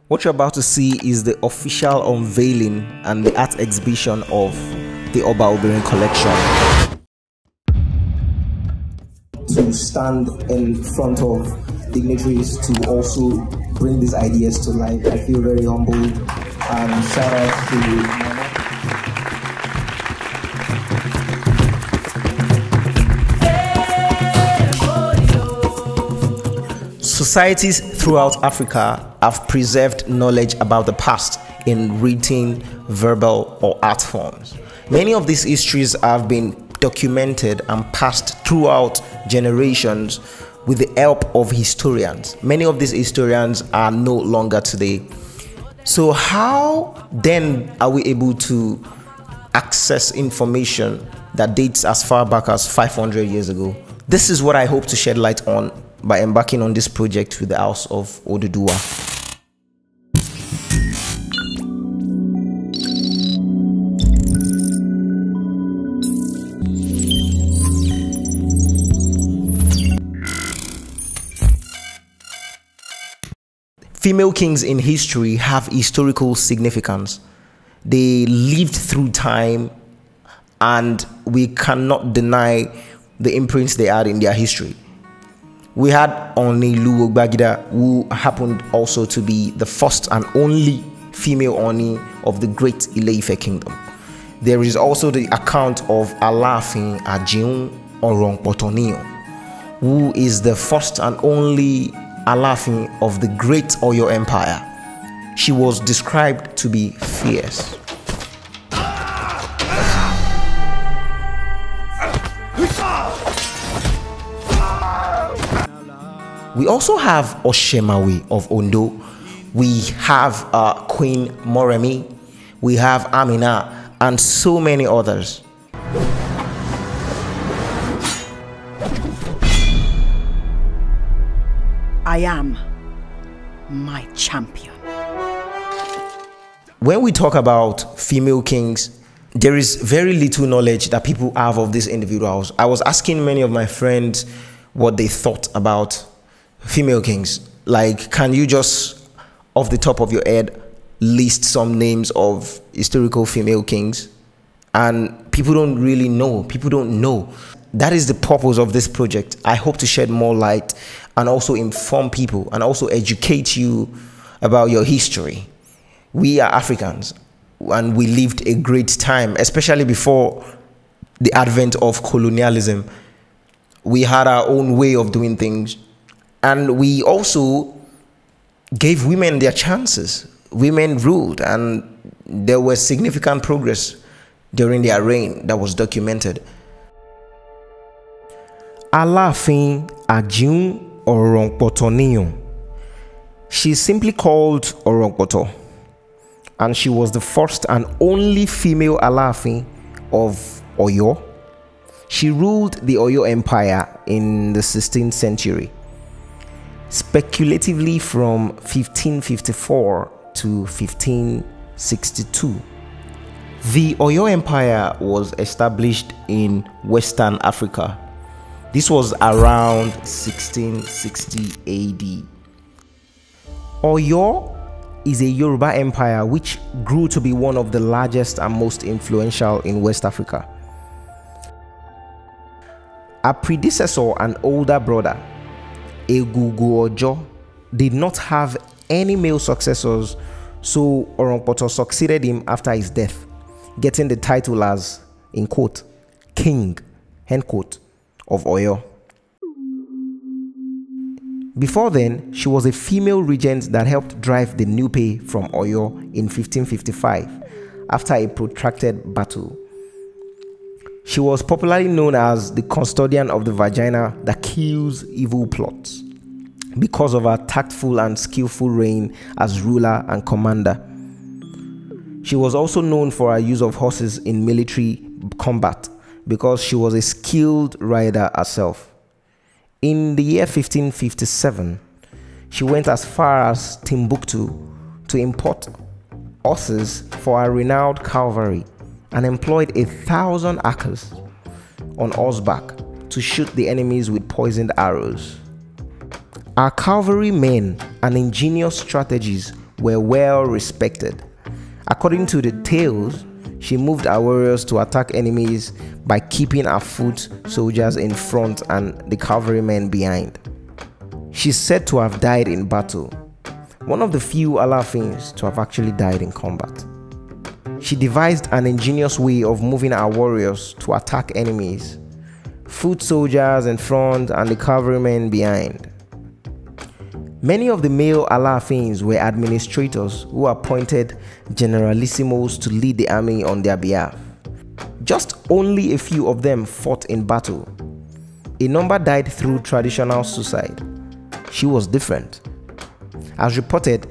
What you're about to see is the official unveiling and the art exhibition of the Oba Obìnrin collection. To stand in front of dignitaries to also bring these ideas to life, I feel very humbled. And shout out to societies throughout Africa have preserved knowledge about the past in written, verbal, or art forms. Many of these histories have been documented and passed throughout generations with the help of historians. Many of these historians are no longer today. So how then are we able to access information that dates as far back as 500 years ago? This is what I hope to shed light on by embarking on this project with the House of Oduduwa. Female kings in history have historical significance. They lived through time, and we cannot deny the imprints they had in their history. We had Ooni who happened also to be the first and only female Ooni of the great Ile-Ife kingdom. There is also the account of Alaafin who is the first and only Alaafin of the great Oyo Empire. She was described to be fierce. We also have Oshemawi of Ondo. We have Queen Moremi. We have Amina and so many others. I am my champion. When we talk about female kings, there is very little knowledge that people have of these individuals. I was asking many of my friends what they thought about female kings. Like, can you just, off the top of your head, list some names of historical female kings? And people don't really know. People don't know. That is the purpose of this project. I hope to shed more light and also inform people and also educate you about your history. We are Africans and we lived a great time, especially before the advent of colonialism. We had our own way of doing things. And we also gave women their chances. Women ruled, and there was significant progress during their reign that was documented. Alaafin Ajun Orongpotoniyo. She's simply called Orongpoto, and she was the first and only female Alaafin of Oyo. She ruled the Oyo Empire in the 16th century. Speculatively from 1554 to 1562. The Oyo Empire was established in Western Africa. This was around 1660 AD. Oyo is a Yoruba empire which grew to be one of the largest and most influential in West Africa. A predecessor and older brother, Egugu Ojo, did not have any male successors, so Orongpoto succeeded him after his death, getting the title as, in quote, King, end quote, of Oyo. Before then, she was a female regent that helped drive the Nupe from Oyo in 1555 after a protracted battle. She was popularly known as the custodian of the vagina that kills evil plots because of her tactful and skillful reign as ruler and commander. She was also known for her use of horses in military combat because she was a skilled rider herself. In the year 1557, she went as far as Timbuktu to import horses for her renowned cavalry and employed 1,000 archers on horseback to shoot the enemies with poisoned arrows. Our cavalry men and ingenious strategies were well respected. According to the tales, she moved her warriors to attack enemies by keeping her foot soldiers in front and the cavalrymen behind. She's said to have died in battle, one of the few Alaafins to have actually died in combat. She devised an ingenious way of moving her warriors to attack enemies, foot soldiers in front and the cavalrymen behind. Many of the male Alaafins were administrators who appointed generalissimos to lead the army on their behalf. Just only a few of them fought in battle. A number died through traditional suicide. She was different. As reported,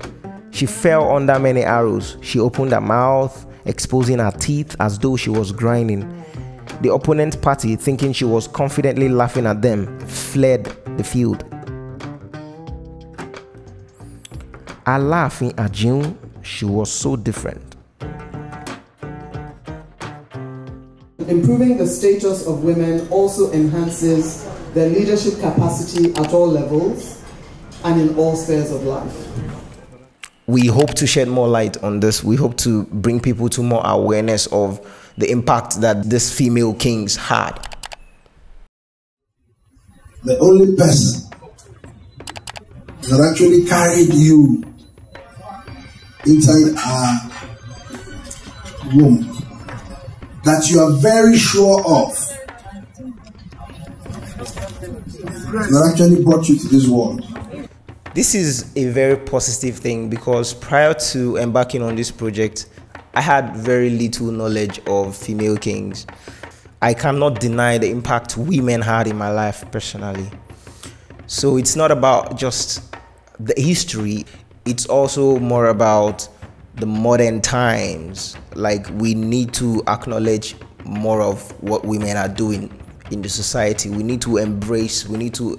she fell under many arrows. She opened her mouth, exposing her teeth as though she was grinding. The opponent party, thinking she was confidently laughing at them, fled the field. Alaafin Ajun, she was so different. Improving the status of women also enhances their leadership capacity at all levels and in all spheres of life. We hope to shed more light on this. We hope to bring people to more awareness of the impact that these female kings had. The only person that actually carried you inside our womb, that you are very sure of, that actually brought you to this world. This is a very positive thing because prior to embarking on this project, I had very little knowledge of female kings. I cannot deny the impact women had in my life personally. So it's not about just the history, it's also more about the modern times. Like, we need to acknowledge more of what women are doing in the society. We need to embrace, we need to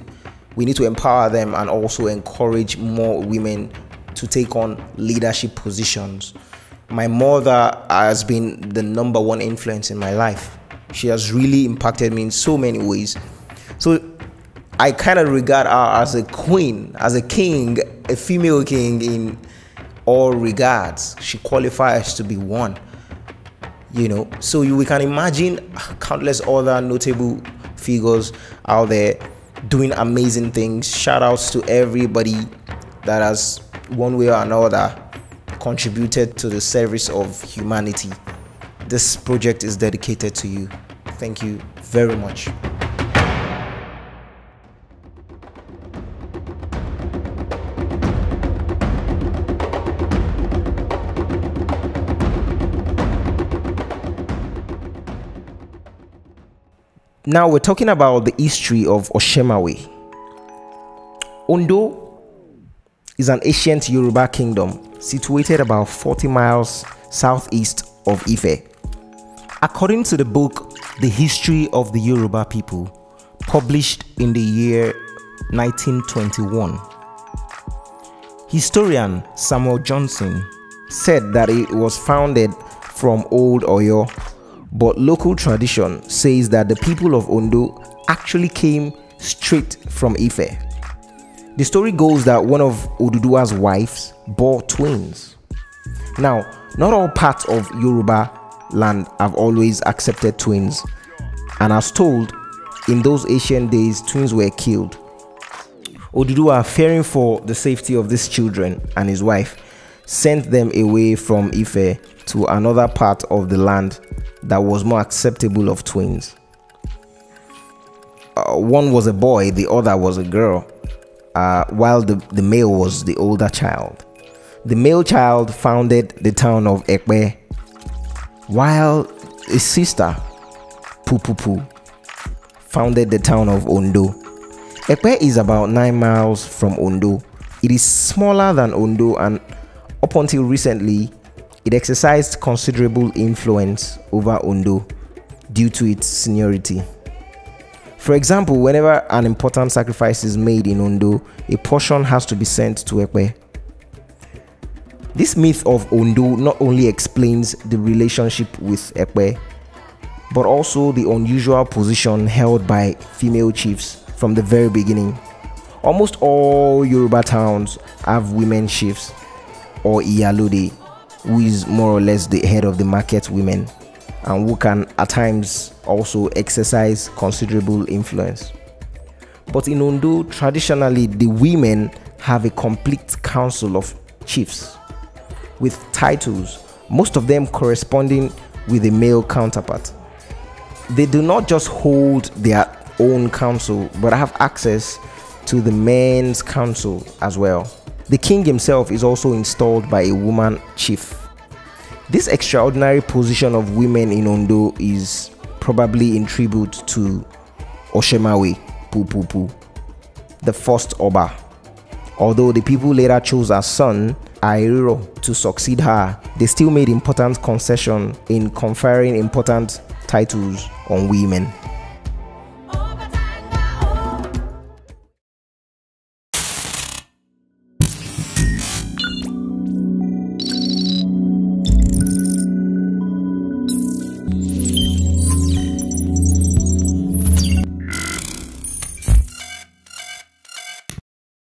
empower them and also encourage more women to take on leadership positions. My mother has been the #1 influence in my life. She has really impacted me in so many ways. So I kind of regard her as a queen, as a king, a female king in all regards. She qualifies to be one, you know. So we can imagine countless other notable figures out there doing amazing things. Shout outs to everybody that has, one way or another, contributed to the service of humanity. This project is dedicated to you. Thank you very much. Now we're talking about the history of Oshemawe. Ondo is an ancient Yoruba kingdom situated about 40 miles southeast of Ife. According to the book The History of the Yoruba People, published in the year 1921, historian Samuel Johnson said that it was founded from Old Oyo, but local tradition says that the people of Ondo actually came straight from Ife. The story goes that one of Oduduwa's wives bore twins. Now, not all parts of Yoruba land have always accepted twins, and as told, in those ancient days, twins were killed. Oduduwa, fearing for the safety of these children and his wife, sent them away from Ife to another part of the land that was more acceptable of twins. One was a boy, the other was a girl, while the male was the older child. The male child founded the town of Ekpe, while his sister, Pupupu, founded the town of Ondo. Ekpe is about 9 miles from Ondo. It is smaller than Ondo, and up until recently, it exercised considerable influence over Ondo due to its seniority. For example, whenever an important sacrifice is made in Ondo, a portion has to be sent to Ekpe. This myth of Ondo not only explains the relationship with Ekpe, but also the unusual position held by female chiefs from the very beginning. Almost all Yoruba towns have women chiefs. or Iyalode, who is more or less the head of the market women and who can at times also exercise considerable influence. But in Ondo, traditionally, the women have a complete council of chiefs with titles, most of them corresponding with a male counterpart. They do not just hold their own council, but have access to the men's council as well. The king himself is also installed by a woman chief. This extraordinary position of women in Ondo is probably in tribute to Oshemawe Pupupu, the first Oba. Although the people later chose her son, Airiro, to succeed her, they still made important concession in conferring important titles on women.